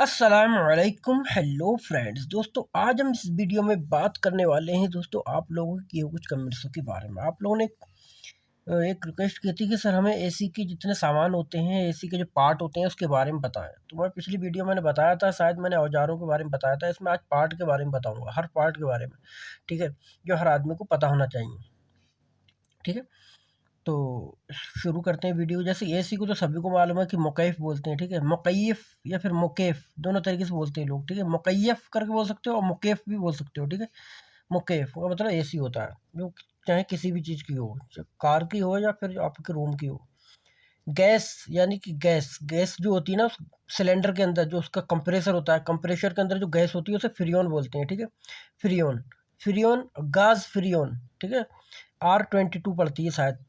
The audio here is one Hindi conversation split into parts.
अस्सलामुअलैकुम हेलो फ्रेंड्स। दोस्तों आज हम इस वीडियो में बात करने वाले हैं दोस्तों आप लोगों की कुछ कमेंट्सों के बारे में। आप लोगों ने एक रिक्वेस्ट की थी कि सर हमें एसी के जितने सामान होते हैं, एसी के जो पार्ट होते हैं उसके बारे में बताएं। तो मैं पिछली वीडियो मैंने बताया था, शायद मैंने औजारों के बारे में बताया था। इसमें आज पार्ट के बारे में बताऊँगा, हर पार्ट के बारे में, ठीक है, जो हर आदमी को पता होना चाहिए, ठीक है। तो शुरू करते हैं वीडियो। जैसे एसी को तो सभी को मालूम है कि मुकैफ बोलते हैं, ठीक है। मुकैफ या फिर मुकेफ दोनों तरीके से बोलते हैं लोग, ठीक है। मुकैफ करके बोल सकते हो और मुकेफ भी बोल सकते हो, ठीक है। मुकेफ का मतलब एसी होता है, जो चाहे किसी भी चीज़ की हो, चाहे कार की हो या फिर आपके रूम की हो। गैस यानी कि गैस गैस जो होती है ना, उस सिलेंडर के अंदर जो उसका कंप्रेसर होता है, कंप्रेसर के अंदर जो गैस होती है उसे फ्रियोन बोलते हैं, ठीक है। फ्रियोन, फ्रियोन, गाज फ्रियोन, ठीक है। R22 पड़ती है शायद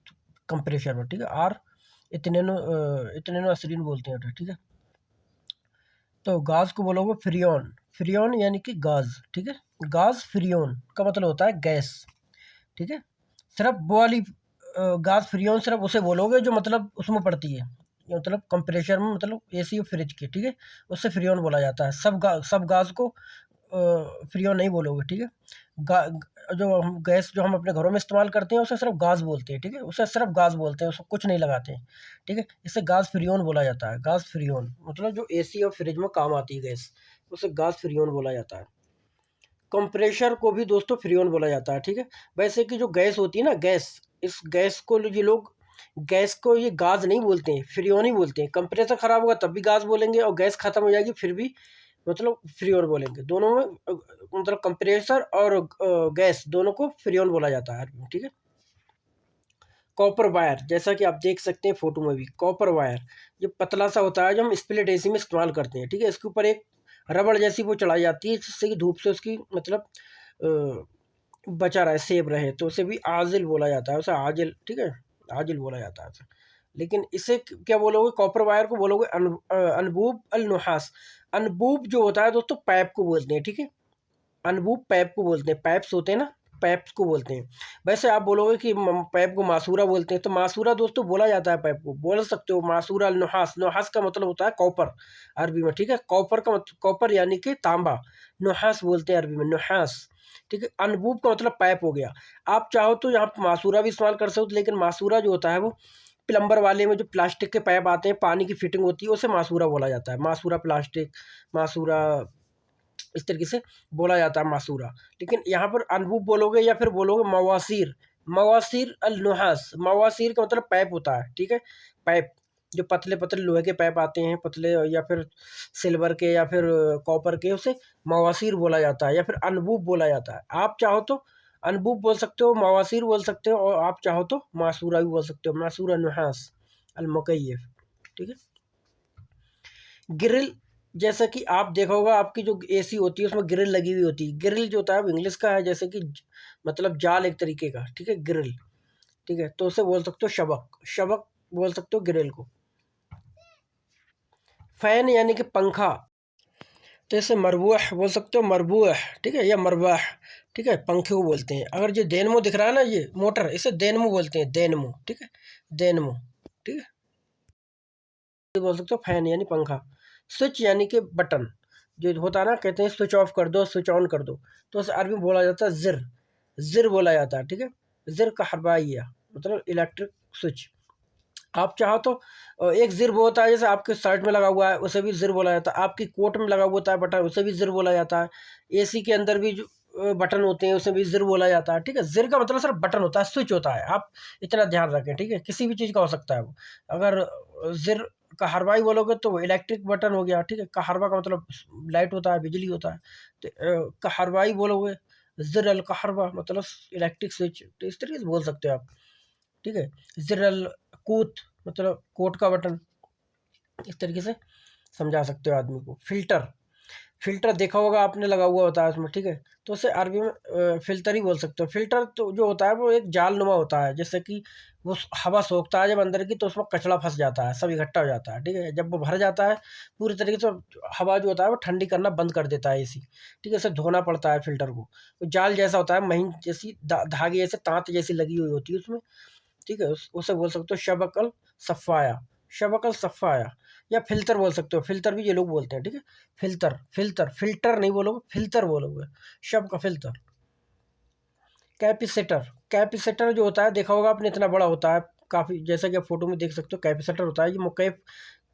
कंप्रेसर में, ठीक है। आर इतने असरीन बोलते हैं, ठीक है। तो गाज को बोलोगे फ्रियोन, फ्रियोन यानी कि गाज, ठीक है। गाज फ्रियोन का मतलब होता है गैस, ठीक है। सिर्फ वो वाली गाज फ्रियोन सिर्फ उसे बोलोगे जो मतलब उसमें पड़ती है, ये मतलब कंप्रेसर में, मतलब एसी और फ्रिज के, ठीक है। उससे फ्रियोन बोला जाता है। सब गाज को फ्रियोन नहीं बोलोगे, ठीक है। जो हम गैस जो हम अपने घरों में इस्तेमाल करते हैं उसे सिर्फ गाज बोलते हैं, ठीक है। उसे सिर्फ गाज बोलते हैं, उसको कुछ नहीं लगाते हैं, ठीक है। इसे गाज फ्रियोन बोला जाता है। गाज फ्रियोन मतलब जो एसी और फ्रिज में काम आती है गैस, उसे गाज फ्रियोन बोला जाता है। कंप्रेसर को भी दोस्तों फ्रियोन बोला जाता है, ठीक है। वैसे कि जो गैस होती है ना, गैस, इस गैस को ये लोग, गैस को ये गाज नहीं बोलते हैं, फ्रियोन ही बोलते हैं। कंप्रेसर खराब होगा तब भी गाज बोलेंगे, और गैस खत्म हो जाएगी फिर भी मतलब फ्रियोन बोलेंगे। दोनों में मतलब कंप्रेसर और गैस दोनों को फ्रियोन बोला जाता है, ठीक है। कॉपर वायर, जैसा कि आप देख सकते हैं फोटो में भी, कॉपर वायर जो पतला सा होता है, जो हम स्प्लिट एसी में इस्तेमाल करते हैं, ठीक है। इसके ऊपर एक रबड़ जैसी वो चढ़ाई जाती है, जिससे कि धूप से उसकी मतलब बचा रहे, सेव रहे, तो उसे भी आजिल बोला जाता है, उसे आजिल, ठीक है, आजिल बोला जाता है उसे। लेकिन इसे क्या बोलोगे, कॉपर वायर को बोलोगे अनबूब अल नुहास। अनबूब जो होता है दोस्तों, पाइप को बोलते हैं, ठीक है। अनबूब पाइप को बोलते हैं, पाइप्स होते हैं ना, पाइप्स को बोलते हैं। वैसे आप बोलोगे कि पाइप को मासूरा बोलते हैं, तो मासूरा दोस्तों बोला जाता है, पाइप को बोल सकते हो मासूरा अल नुहास। नुहास का मतलब होता है कॉपर अरबी में, ठीक है। कॉपर का मतलब कॉपर यानी कि तांबा, नुहास बोलते हैं अरबी में, नुहास, ठीक है। अनबूब का मतलब पाइप हो गया। आप चाहो तो यहाँ मासूरा भी इस्तेमाल कर सकते हो, लेकिन मासूरा जो होता है वो प्लम्बर वाले में जो प्लास्टिक के पाइप आते हैं, पानी की फिटिंग होती है, उसे मासूरा बोला जाता है। मासूरा प्लास्टिक, मासूरा, इस तरीके से बोला जाता है मासूरा। लेकिन यहाँ पर अनबूब बोलोगे या फिर बोलोगे मवासीर, मवासीर अल नुहास। मवासीर का मतलब पाइप होता है, ठीक है। पाइप जो पतले पतले लोहे के पाइप आते हैं, पतले, या फिर सिल्वर के या फिर कॉपर के, उसे मवासीर बोला जाता है या फिर अनबूब बोला जाता है। आप चाहो तो अनबूब बोल सकते हो, मवासीर बोल सकते हो, और आप चाहो तो मासूरा भी बोल सकते हो, मासूरा नुहास अल मुकैयफ, ठीक है। ग्रिल, जैसा कि आप देखा होगा, आपकी जो एसी होती है उसमें ग्रिल लगी हुई होती है। ग्रिल जो होता है वो इंग्लिश का है, जैसे कि मतलब जाल एक तरीके का, ठीक है, ग्रिल, ठीक है। तो उसे बोल सकते हो शबक, शबक बोल सकते हो ग्रिल को। फैन यानी कि पंखा, तो इसे मरबूह बोल सकते हो, मरबूह, ठीक है, या मरबाह, ठीक है, पंखे को बोलते हैं। अगर ये देनमो दिख रहा है ना, ये मोटर, इसे देनमो बोलते हैं, देनमो, ठीक है, देनमो, ठीक है। ये बोल सकते हो फैन यानी पंखा। स्विच यानी कि बटन, जो होता है ना, कहते हैं स्विच ऑफ कर दो, स्विच ऑन कर दो, तो उसे अरबी में बोला जाता है जिर, जिर बोला जाता है, ठीक है। जिर का हरबाइया मतलब इलेक्ट्रिक स्विच। आप चाहो तो एक जिर वो होता है, जैसे आपके शर्ट में लगा हुआ है उसे भी जिर बोला जाता है, आपकी कोट में लगा हुआ होता है बटन, उसे भी जिर बोला जाता है। एसी के अंदर भी जो बटन होते हैं उसे भी जिर बोला जाता है, ठीक है। जिर का मतलब सिर्फ बटन होता है, स्विच होता है, आप इतना ध्यान रखें, ठीक है। किसी भी चीज़ का हो सकता है वो। अगर जिर कहरबाई बोलोगे तो वो इलेक्ट्रिक बटन हो गया, ठीक है। कहरबा का मतलब लाइट होता है, बिजली होता है। तो कहरबाई बोलोगे, जिर अल कहरबा मतलब इलेक्ट्रिक स्विच, तो इस तरीके से बोल सकते हो आप, ठीक है। जिर अल कूत मतलब कोट का बटन, इस तरीके से समझा सकते हो आदमी को। फिल्टर, फिल्टर देखा होगा आपने, लगा हुआ होता है उसमें, ठीक है। तो उसे अरबी में फिल्टर ही बोल सकते हो। फिल्टर तो जो होता है वो एक जाल नुमा होता है, जैसे कि वो हवा सोखता है जब अंदर की, तो उसमें कचरा फंस जाता है, सब इकट्ठा हो जाता है, ठीक है। जब वो भर जाता है पूरी तरीके से, हवा जो होता है वो ठंडी करना बंद कर देता है एसी, ठीक है। उसे धोना पड़ता है फिल्टर को। वो जाल जैसा होता है, महीन जैसी धागे जैसे तांत जैसी लगी हुई होती है उसमें, ठीक है। उसे बोल सकते हो शबकल सफ़ाया, शबकल सफ़ाया, या फिल्टर बोल सकते हो, फिल्टर भी ये लोग बोलते हैं, ठीक है। फिल्टर, फिल्टर, फिल्टर नहीं बोलोगे, फिल्टर बोलोगे, शब्द का फिल्टर। कैपेसिटर, कैपेसिटर जो होता है देखा होगा आपने, इतना बड़ा होता है काफ़ी, जैसा कि आप फोटो में देख सकते हो। कैपेसिटर होता है ये मुकैफ,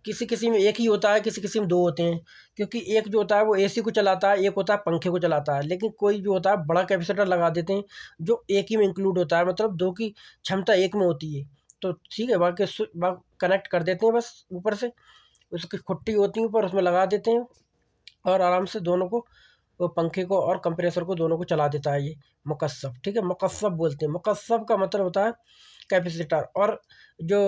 किसी किसी में एक ही होता है, किसी किसी में दो होते हैं, क्योंकि एक जो होता है वो एसी को चलाता है, एक होता है पंखे को चलाता है। लेकिन कोई जो होता है बड़ा कैपेसिटर लगा देते हैं जो एक ही में इंक्लूड होता है, मतलब दो की क्षमता एक में होती है। तो ठीक है, बाकी कनेक्ट कर देते हैं बस ऊपर से, उसकी खुट्टी होती है ऊपर, उसमें लगा देते हैं और आराम से दोनों को, वो पंखे को और कंप्रेसर को दोनों को चला देता है ये मुकस्सब, ठीक है। मुकस्सब बोलते हैं, मुकस्सब का मतलब होता है कैपेसिटर। और जो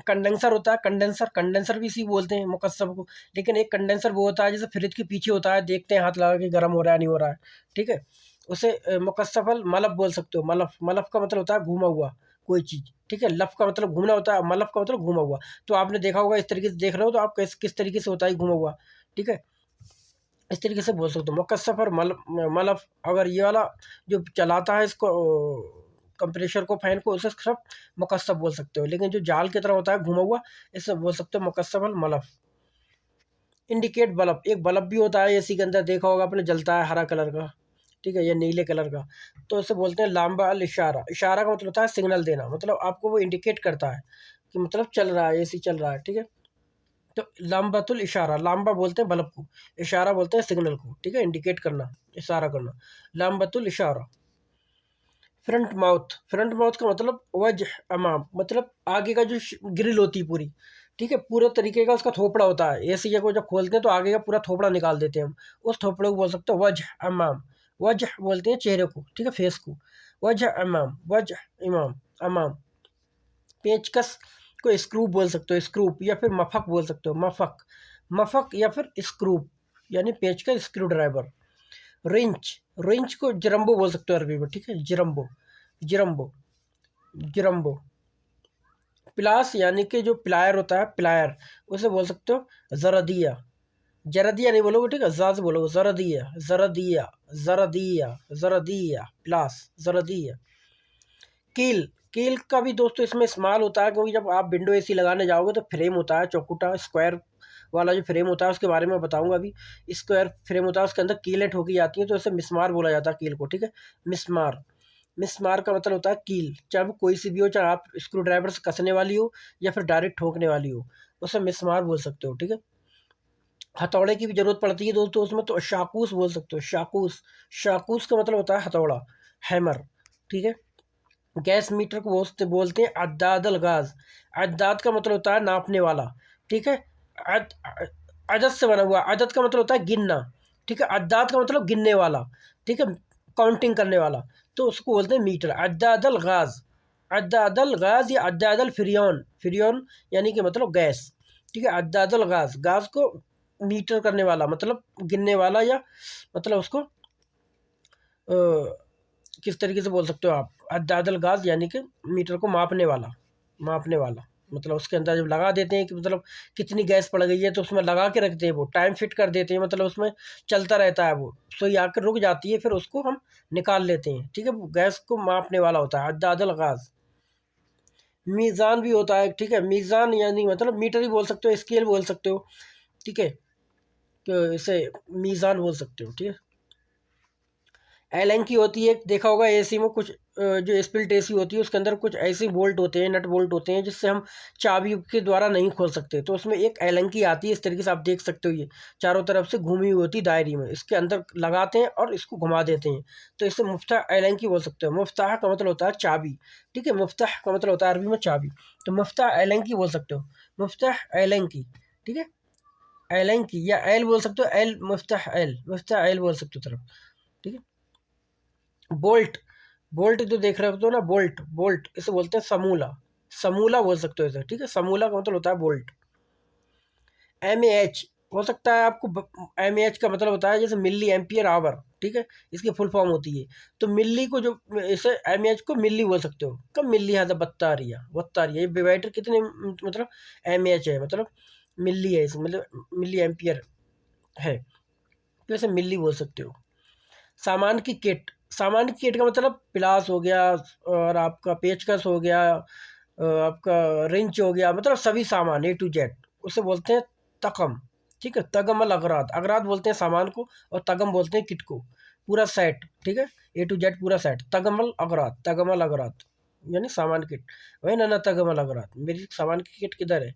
कंडेंसर होता है, कंडेंसर, कंडेंसर भी इसी बोलते हैं मुकस्सब को। लेकिन एक कंडेंसर वो होता है जैसे फ्रिज के पीछे होता है, देखते हैं हाथ लगा के गर्म हो रहा है नहीं हो रहा है, ठीक है। उसे मुकस्सबल मलफ बोल सकते हो। मलफ, मलफ का मतलब होता है घूमा हुआ कोई चीज़, ठीक है। लफ का मतलब घूमना होता है, मलफ का मतलब घूमा हुआ। तो आपने देखा होगा, इस तरीके से देख रहे हो तो आप किस तरीके से होता है घूमा हुआ, ठीक है। इस तरीके से बोल सकते हो मुकस्सब और मलफ। अगर ये वाला जो चलाता है इसको, कंप्रेसर को, फैन को, उसे सब मुकस्सब बोल सकते हो। लेकिन जो जाल की तरह होता है घुमा हुआ, इसे बोल सकते हो मुकस्सब और मलफ। इंडिकेट बल्ब, एक बल्ब भी होता है एसी के अंदर, देखा होगा आपने, जलता है हरा कलर का, ठीक है, या नीले कलर का। तो इसे बोलते हैं लाम्बा अल इशारा। इशारा का मतलब होता है सिग्नल देना, मतलब आपको वो इंडिकेट करता है कि मतलब चल रहा है, एसी चल रहा है, ठीक है। तो लाम्बातुल इशारा, लाम्बा बोलते हैं बल्ब को, इशारा बोलते हैं सिग्नल को, ठीक है, इंडिकेट करना, इशारा करना, लाम्बातुल इशारा। फ्रंट माउथ, फ्रंट माउथ का मतलब वजह अमाम, मतलब आगे का जो ग्रिल होती है पूरी, ठीक है, पूरे तरीके का उसका थोपड़ा होता है। ऐसे को जब खोलते हैं तो आगे का पूरा थोपड़ा निकाल देते हैं हम, उस थोपड़े को बोल सकते हैं वजह अमाम। वजह बोलते हैं चेहरे को, ठीक है, फेस को। वजह अमाम, वजह इमाम, अमाम। पेचकस को स्क्रू बोल सकते हो, स्क्रू, या फिर मफक बोल सकते हो, मफक, मफक या फिर स्क्रू, यानी पेचकस, स्क्रू ड्राइवर। रिंच, रिंच को जरम्बो बोल सकते हो अरबी में, ठीक है, जरम्बो, जरम्बो, जरम्बो। प्लास यानी कि जो प्लायर होता है, प्लायर, उसे बोल सकते हो जरदिया। जरदिया नहीं बोलोगे, ठीक है, जा से बोलोगे, जरदिया, जरदिया, जरदिया, जरदिया, प्लास, जरदिया। कील, कील का भी दोस्तों इसमें इस्तेमाल होता है, क्योंकि जब आप विंडो एसी लगाने जाओगे तो फ्रेम होता है चौकुटा, स्क्वायर वाला जो फ्रेम होता है, उसके बारे में बताऊंगा अभी। स्क्वायर फ्रेम होता है, उसके अंदर कीलें ठोकी जाती हैं, तो इसे मिस्मार बोला जाता है कील को, ठीक है। मिस्मार, मिस्मार का मतलब होता है कील, चाहे वो कोई सी भी हो, चाहे आप स्क्रू ड्राइवर से कसने वाली हो या फिर डायरेक्ट ठोकने वाली हो, उसे मिस्मार बोल सकते हो, ठीक है। हथौड़े की भी जरूरत पड़ती है दोस्तों उसमें, तो शाकूस बोल सकते हो, शाकूस। शाकूस का मतलब होता है हथौड़ा, हैमर, ठीक है। गैस मीटर को बोलते हैं अद्दादल गाज। अद्दाद का मतलब होता है नापने वाला, ठीक है। अद अदद से बना हुआ, अदद का मतलब होता है गिनना, ठीक है। अद्दाद का मतलब गिनने वाला, ठीक है, काउंटिंग करने वाला। तो उसको बोलते हैं मीटर, अद्दादल गाज। अद्दादल गाज या अद्दादल फिरियन, फिरियन यानी कि मतलब गैस, ठीक है। अद्दादल गाज, गाज को मीटर करने वाला, मतलब गिनने वाला, या मतलब उसको किस तरीके से बोल सकते हो आप, अद्दादल गाज यानी कि मीटर को मापने वाला, मापने वाला। मतलब उसके अंदर जब लगा देते हैं कि मतलब कितनी गैस पड़ गई है, तो उसमें लगा के रखते हैं, वो टाइम फिट कर देते हैं, मतलब उसमें चलता रहता है, वो सुई आकर रुक जाती है, फिर उसको हम निकाल लेते हैं, ठीक है। गैस को मापने वाला होता है अद्दादल गाज। मीज़ान भी होता है, ठीक है, मीज़ान यानी मतलब मीटर ही बोल सकते हो, स्केल बोल सकते हो, ठीक है, तो इसे मीज़ान बोल सकते हो, ठीक है। एलन की होती है, देखा होगा एसी में कुछ जो स्प्लिट एसी होती है उसके अंदर कुछ ऐसे बोल्ट होते हैं, नट बोल्ट होते हैं, जिससे हम चाबी के द्वारा नहीं खोल सकते। तो उसमें एक एलन की आती है, इस तरीके से आप देख सकते हो, ये चारों तरफ से घूमी हुई होती है दायरे में, इसके अंदर लगाते हैं और इसको घुमा देते हैं, तो इसे मुफ्ताह एलन की बोल सकते हो। मुफ्ताह का मतलब होता है चाबी, ठीक है, मुफ्ताह का मतलब होता है अरबी में चाबी, तो मुफ्ताह एलन की बोल सकते हो, मुफ्ताह एलन की, ठीक है, एलन की, या एल बोल सकते हो, एल, मुफ्ताह एल, मुफ्ताह एल बोल सकते हो तरफ, ठीक है। बोल्ट, बोल्ट जो देख रहे हो तो ना, बोल्ट, बोल्ट इसे बोलते हैं समूला, समूला बोल सकते हो इसे, ठीक है, समूला का मतलब होता है बोल्ट। एम एच हो सकता है आपको, एम एच का मतलब होता है जैसे मिली एम्पियर आवर, ठीक है, इसकी फुल फॉर्म होती है। तो मिली को जो, इसे एम एच को मिली बोल सकते हो, कब मिली है, बत्तारिया, बत्तारिया, ये डिवाइडर कितने, मतलब एम एच है, मतलब मिली है इसमें, मतलब मिली एम्पियर है, तो इसे मिली बोल सकते हो। सामान की किट, सामान की किट का मतलब पिलास हो गया, और आपका पेचकस हो गया, आपका रिंच हो गया, मतलब सभी सामान A to Z, उसे बोलते हैं तकम। ठीक है, तगम अल अगराद, अगराद बोलते हैं सामान को और तगम बोलते हैं किट को, पूरा सेट। ठीक है, ए टू जेड पूरा सेट, तगम अल अगराद, तगम अल अगराद यानी सामान किट। वही ना, तगम अल अगराद, मेरी सामान की किट किधर है।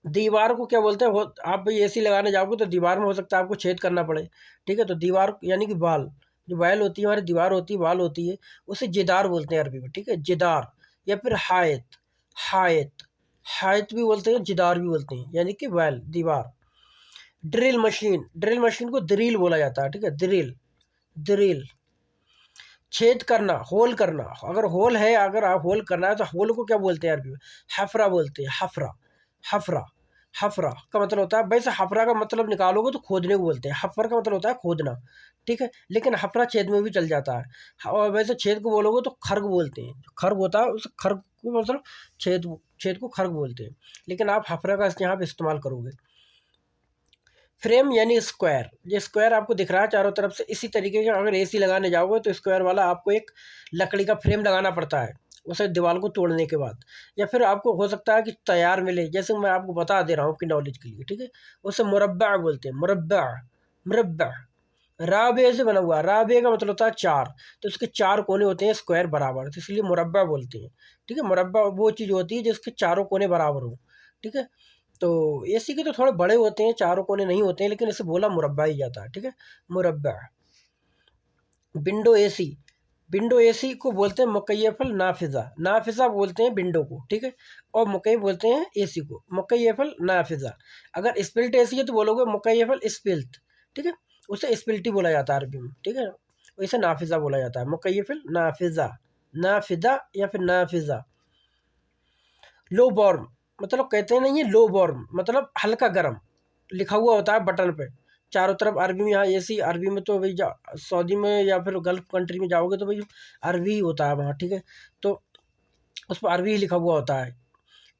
दीवार को क्या बोलते हैं, आप भाई एसी लगाने जाओगे तो दीवार में हो सकता है आपको छेद करना पड़े। ठीक है, तो दीवार यानी कि वाल, जो वाल होती है हमारी, दीवार होती है, वाल होती है, उसे जिदार बोलते हैं अरबी में। ठीक है, जिदार या फिर हायत, हायत, हायत भी बोलते हैं, जिदार भी बोलते हैं, यानी कि वाल, दीवार। ड्रिल मशीन, ड्रिल मशीन को दरील बोला जाता है। ठीक है, दरील, दरील, छेद करना, होल करना। अगर होल है, अगर आप होल करना है तो होल को क्या बोलते हैं अरबी में, हफरा बोलते हैं, हफरा, हफरा। हफरा का मतलब होता है, वैसे हफरा का मतलब निकालोगे तो खोदने को बोलते हैं, हफर का मतलब होता है खोदना। ठीक है, लेकिन हफरा छेद में भी चल जाता है, और वैसे छेद को बोलोगे तो खर्ग बोलते हैं, जो खर्ग होता है उस खर्ग को मतलब छेद, छेद को खर्ग बोलते हैं, लेकिन आप हफरा का यहाँ पे इस्तेमाल करोगे। फ्रेम यानी स्क्वायर, ये स्क्वायर आपको दिख रहा है चारों तरफ से, इसी तरीके का अगर एसी लगाने जाओगे तो स्क्वायर वाला आपको एक लकड़ी का फ्रेम लगाना पड़ता है, उसे दीवार को तोड़ने के बाद, या फिर आपको हो सकता है कि तैयार मिले, जैसे मैं आपको बता दे रहा हूँ आपकी नॉलेज के लिए। ठीक है, उसे मुरब्बा बोलते हैं, मुरब्बा, मुरब्बा। राबे से बना हुआ, राबे का मतलब होता है चार, तो उसके चार कोने होते हैं स्क्वायर बराबर, तो इसलिए मुरब्बा बोलते हैं। ठीक है, मुरब्बा वो चीज़ होती है जिसके चारों कोने बराबर हो। ठीक है, तो एसी के तो थोड़े बड़े होते हैं, चारों कोने नहीं होते हैं, लेकिन इसे बोला मुरब्बा ही जाता है। ठीक है, मुरब्बा। विंडो एसी, विंडो एसी को बोलते हैं मुकैयफल नाफिज़ा, नाफिज़ा बोलते हैं विंडो को। ठीक है, और मुकैयफ बोलते हैं एसी को, मुकैयफल नाफिज़ा। अगर स्पिल्ट एसी है तो बोलोगे मुकैयफल स्पिल्ट। ठीक है, उसे स्पिल्टी बोला जाता है अरबी में। ठीक है, इसे नाफिज़ा बोला जाता है, मुकैयफल नाफिज़ा, नाफिज़ा या फिर नाफिज़ा। लो वार्म, मतलब कहते नहीं है लो वार्म, मतलब हल्का गर्म, लिखा हुआ होता है बटन पे चारों तरफ अरबी में। यहाँ एसी अरबी में तो भाई सऊदी में या फिर गल्फ कंट्री में जाओगे तो भाई अरबी ही होता है वहाँ। ठीक है, तो उस पर अरबी ही लिखा हुआ होता है।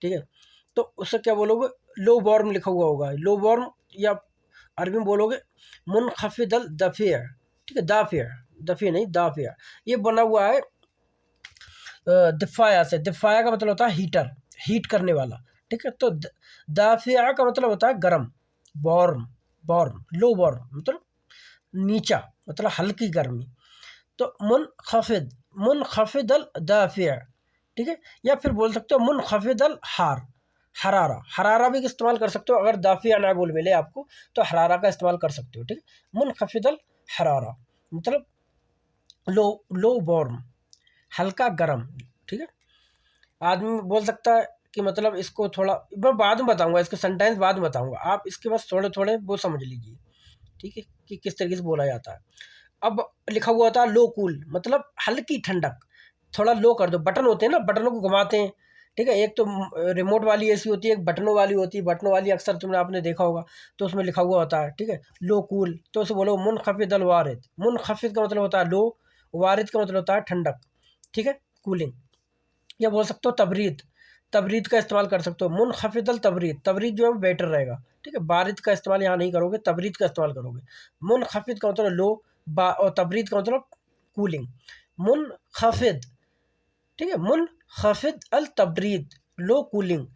ठीक है, तो उससे क्या बोलोगे, लो वार्म लिखा हुआ होगा, लो वार्म, या अरबी में बोलोगे मुनखफिदल दफिया। ठीक है, दाफिया, दफिया नहीं दाफिया, ये बना हुआ है दिफाया से, दिफाया का मतलब होता है हीटर, हीट करने वाला। ठीक है, तो दाफिया का मतलब होता है गर्म, वार्म, वार्म, लो वार्म मतलब नीचा, मतलब हल्की गर्मी। तो मुनखफिद, मुनखफिद अल दाफिया। ठीक है, या फिर बोल सकते हो मुनखफिद अल हार, हरारा, हरारा भी इस्तेमाल कर सकते हो, अगर दाफिया ना बोल मिले आपको तो हरारा का इस्तेमाल कर सकते हो। ठीक है, मुनखफिद अल हरारा मतलब लो, लो वार्म, हल्का गर्म। ठीक है, आदमी बोल सकता है कि मतलब इसको थोड़ा, मैं बाद में बताऊंगा, इसके सेंटेंस बाद में बताऊंगा, आप इसके बस थोड़े थोड़े वो समझ लीजिए। ठीक है, कि किस तरीके से बोला जाता है। अब लिखा हुआ होता है लो कूल, मतलब हल्की ठंडक, थोड़ा लो कर दो, बटन होते हैं ना, बटनों को घुमाते हैं। ठीक है, एक तो रिमोट वाली एसी होती है, एक बटनों वाली होती है, बटनों वाली अक्सर तुमने आपने देखा होगा, तो उसमें लिखा हुआ होता है। ठीक है, लो कूल, तो उसे बोलो मुनखफिद अल वारिद, मुनखफिद का मतलब होता है लो, वारिद का मतलब होता है ठंडक। ठीक है, कूलिंग। या बोल सकते हो तबरीद, तबरीद का इस्तेमाल कर सकते हो, मुनखफिदल तबरीद, तबरीद जो है बेटर रहेगा। ठीक है, बारिद का इस्तेमाल यहाँ नहीं करोगे, तबरीद का इस्तेमाल करोगे। मुनखफिद का मतलब लो, और तबरीद का मतलब कूलिंग। मुनखफिद, ठीक है, मुनखफिद अल तबरीद, लो कूलिंग।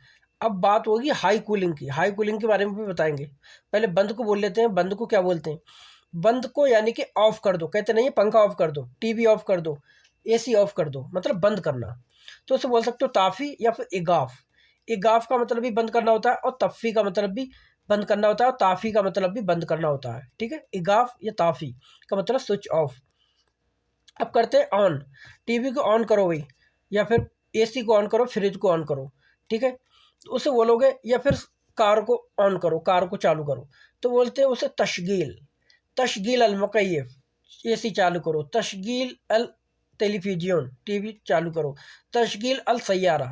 अब बात होगी हाई कूलिंग की, हाई कूलिंग के बारे में भी बताएंगे। पहले बंद को बोल लेते हैं, बंद को क्या बोलते हैं, बंद को यानी कि ऑफ कर दो, कहते नहीं है पंखा ऑफ कर दो, टीवी ऑफ कर दो, एसी ऑफ कर दो, मतलब बंद करना। तो उसे बोल सकते हो ताफ़ी या फिर इगाफ। इगाफ का मतलब भी बंद करना होता है, और तफ़ी का मतलब भी बंद करना होता है, और ताफ़ी का मतलब भी बंद करना होता है। ठीक है, इगाफ या ताफ़ी का मतलब स्विच ऑफ। अब करते हैं ऑन, टीवी को ऑन करो भाई, या फिर एसी को ऑन करो, फ्रिज को ऑन करो। ठीक है, तो उसे बोलोगे, या फिर कार को ऑन करो, कार को चालू करो, तो बोलते हैं उसे तशगील, तशगील अल मुकय्यफ, एसी चालू करो, तशगील अल टेलीविजन, टीवी चालू करो, तशगील अल सैयारा,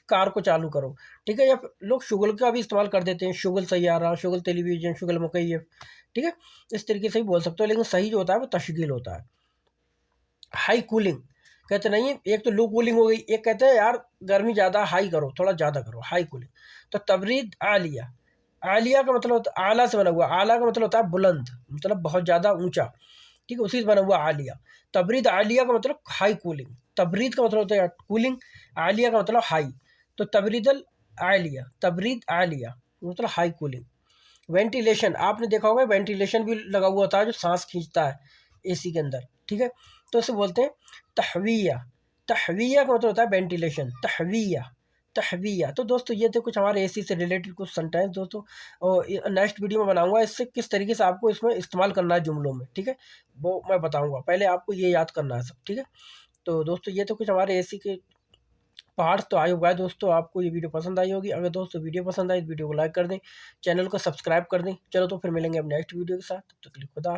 कार को चालू करो। ठीक है, या लोग शुगल का भी इस्तेमाल कर देते हैं, शुगल सैयारा, शुगल टेलीविजन, शुगल मुकय्यफ। ठीक है, इस तरीके से भी बोल सकते हो, लेकिन सही जो होता है वो तशगील होता है। हाई कूलिंग, कहते नहीं है, एक तो लो कूलिंग हो गई, एक कहते हैं यार गर्मी ज़्यादा, हाई करो, थोड़ा ज़्यादा करो, हाई कूलिंग। तो तबरीद आलिया, आलिया का मतलब होता है आला से बना हुआ, आला का मतलब होता है बुलंद, मतलब बहुत ज़्यादा ऊंचा। ठीक है, उसी से बना हुआ आलिया। तबरीद आलिया का मतलब हाई कूलिंग, तबरीद का मतलब होता है कूलिंग, आलिया का मतलब हाई। तो तबरीदल आलिया, तबरीद आलिया मतलब हाई कूलिंग। वेंटिलेशन, आपने देखा होगा वेंटिलेशन भी लगा हुआ होता है जो सांस खींचता है एसी के अंदर, ठीक है, तो उसे बोलते हैं तहविया। तहविया का मतलब होता है वेंटिलेशन, तहविया, तहविया। तो दोस्तों ये थे कुछ हमारे एसी से रिलेटेड कुछ सेंटेंस दोस्तों, और नेक्स्ट वीडियो में बनाऊंगा इससे किस तरीके से आपको इसमें इस्तेमाल करना है जुमलों में, ठीक है, वो मैं बताऊंगा, पहले आपको ये याद करना है सब, ठीक है। तो दोस्तों ये तो कुछ हमारे एसी के पार्ट्स तो आए हुआ है दोस्तों, आपको ये वीडियो पसंद आई होगी। अगर दोस्तों वीडियो पसंद आई तो वीडियो को लाइक कर दें, चैनल को सब्सक्राइब कर दें। चलो तो फिर मिलेंगे अब नेक्स्ट वीडियो के साथ, तब तक के लिए खुदा।